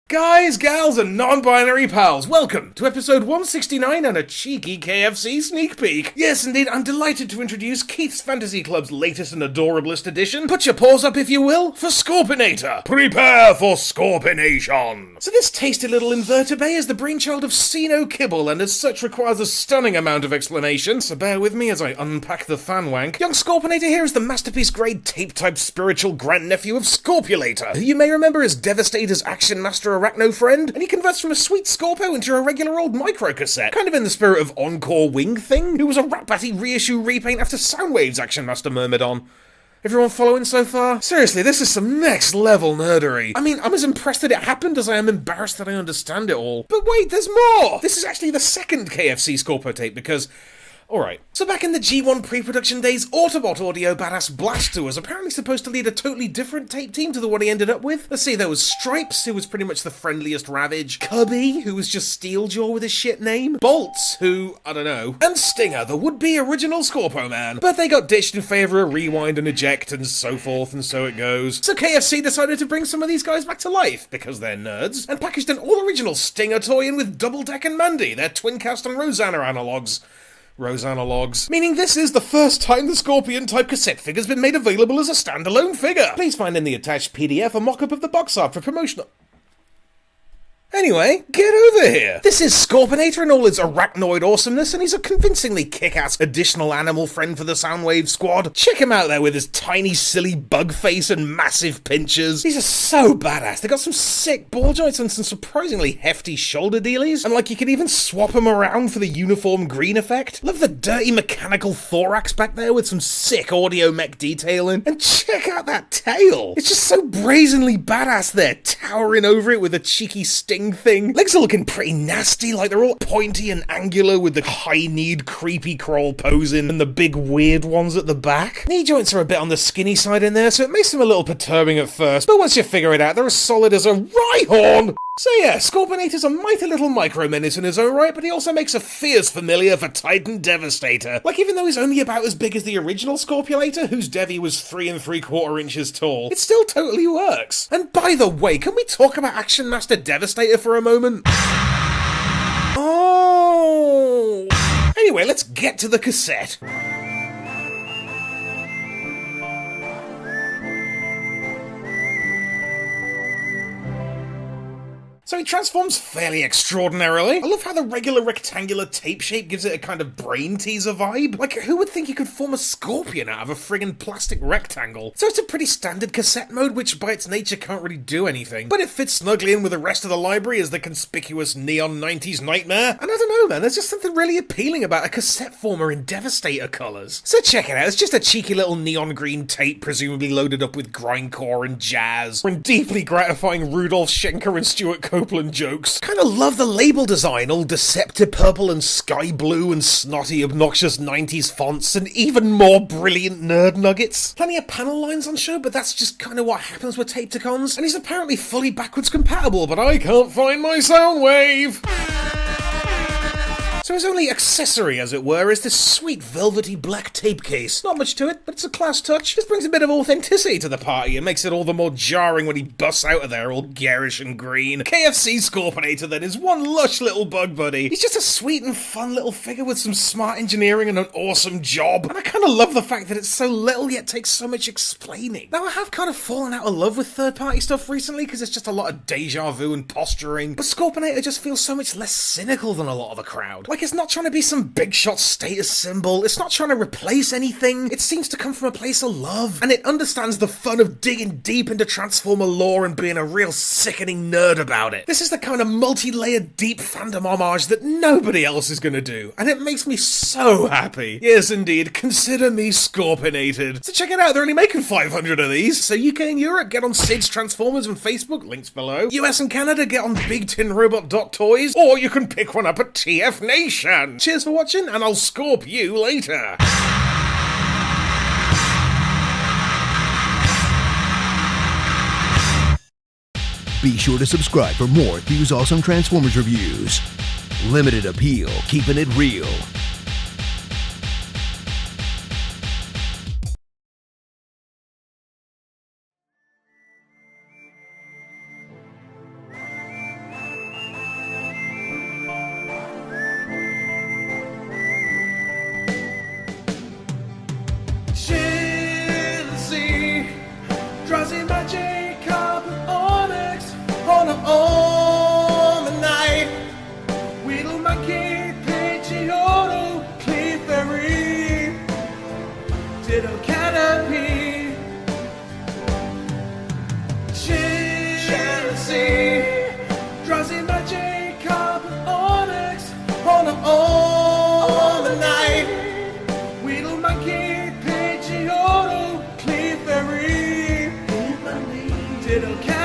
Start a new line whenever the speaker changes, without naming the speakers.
Guys, gals, and non-binary pals, welcome to episode 169 and a cheeky KFC sneak peek. Yes, indeed, I'm delighted to introduce Keith's Fantasy Club's latest and adorablest edition. Put your paws up, if you will, for Scorpinator. Prepare for Scorpination. So this tasty little invertebrate is the brainchild of See No Kibble, and as such requires a stunning amount of explanation, so bear with me as I unpack the fan wank. Young Scorpinator here is the masterpiece-grade tape-type spiritual grandnephew of Scorpulator, who you may remember as Devastator's action master arachno friend, and he converts from a sweet Scorpo into a regular old micro-cassette, kind of in the spirit of Encore Wing Thing, who was a Rat Batty reissue repaint after Soundwave's action master Myrmidon. Everyone following so far? Seriously, this is some next level nerdery. I mean, I'm as impressed that it happened as I am embarrassed that I understand it all. But wait, there's more! This is actually the second KFC Scorpo tape because... Alright, so back in the G1 pre-production days, Autobot audio badass Blaster was apparently supposed to lead a totally different tape team to the one he ended up with. Let's see, there was Stripes, who was pretty much the friendliest Ravage, Cubby, who was just Steeljaw with his shit name, Bolts, who, I don't know, and Stinger, the would-be original Scorpo man. But they got ditched in favour of Rewind and Eject and so forth, and so it goes. So KFC decided to bring some of these guys back to life, because they're nerds, and packaged an all-original Stinger toy in with Double Deck and Mandy, their Twincast and Rosanna analogues. Meaning this is the first time the Scorpion-type cassette figure's been made available as a standalone figure. Please find in the attached PDF a mock-up of the box art for promotional... Anyway, get over here! This is Scorpinator in all its arachnoid awesomeness, and he's a convincingly kick-ass additional animal friend for the Soundwave squad. Check him out there with his tiny, silly bug face and massive pinchers. These are so badass. They got some sick ball joints and some surprisingly hefty shoulder dealies, and like you can even swap them around for the uniform green effect. Love the dirty mechanical thorax back there with some sick audio mech detailing. And check out that tail! It's just so brazenly badass there, towering over it with a cheeky sting thing. Legs are looking pretty nasty, like they're all pointy and angular with the high-kneed creepy crawl posing and the big weird ones at the back. Knee joints are a bit on the skinny side in there, so it makes them a little perturbing at first, but once you figure it out, they're as solid as a Rhyhorn! So yeah, Scorpinator's a mighty little micro-menace in his own right, but he also makes a fierce familiar for Titan Devastator. Like, even though he's only about as big as the original Scorpulator, whose Devi was 3 3/4 inches tall, it still totally works. And by the way, can we talk about Action Master Devastator for a moment? Oh! Anyway, let's get to the cassette. So he transforms fairly extraordinarily. I love how the regular rectangular tape shape gives it a kind of brain teaser vibe. Like, who would think you could form a scorpion out of a friggin' plastic rectangle? So it's a pretty standard cassette mode, which by its nature can't really do anything. But it fits snugly in with the rest of the library as the conspicuous neon 90s nightmare. And I don't know, man, there's just something really appealing about a cassette former in Devastator colours. So check it out, it's just a cheeky little neon green tape, presumably loaded up with grindcore and jazz, and deeply gratifying Rudolf Schenker and Stuart Copeland jokes. Kinda love the label design, all deceptive purple and sky blue and snotty obnoxious 90s fonts, and even more brilliant nerd nuggets. Plenty of panel lines on show, but that's just kinda what happens with Tapticons, and he's apparently fully backwards compatible, but I can't find my Soundwave! So his only accessory, as it were, is this sweet velvety black tape case. Not much to it, but it's a class touch. This brings a bit of authenticity to the party and makes it all the more jarring when he busts out of there all garish and green. KFC Scorpinator then is one lush little bug buddy. He's just a sweet and fun little figure with some smart engineering and an awesome job. And I kinda love the fact that it's so little yet takes so much explaining. Now I have kind of fallen out of love with third-party stuff recently because it's just a lot of deja vu and posturing, but Scorpinator just feels so much less cynical than a lot of the crowd. Like, it's not trying to be some big shot status symbol, it's not trying to replace anything, it seems to come from a place of love, and it understands the fun of digging deep into Transformer lore and being a real sickening nerd about it. This is the kind of multi-layered deep fandom homage that nobody else is gonna do, and it makes me so happy. Yes indeed, consider me Scorpinated. So check it out, they're only making 500 of these, so UK and Europe get on Sid's Transformers and Facebook, links below. US and Canada get on BigTinRobot.toys, or you can pick one up at TF Nation. Cheers for watching, and I'll scorp you later.
Be sure to subscribe for more Thew's Awesome Transformers reviews. Limited appeal, keeping it real.
Ditto Canopy, Chansey, Drowsy Magic, Carpet Onyx, OMANYTE, Weedle Monkey, Pidgeotto, Clefairy, Ditto Canopy.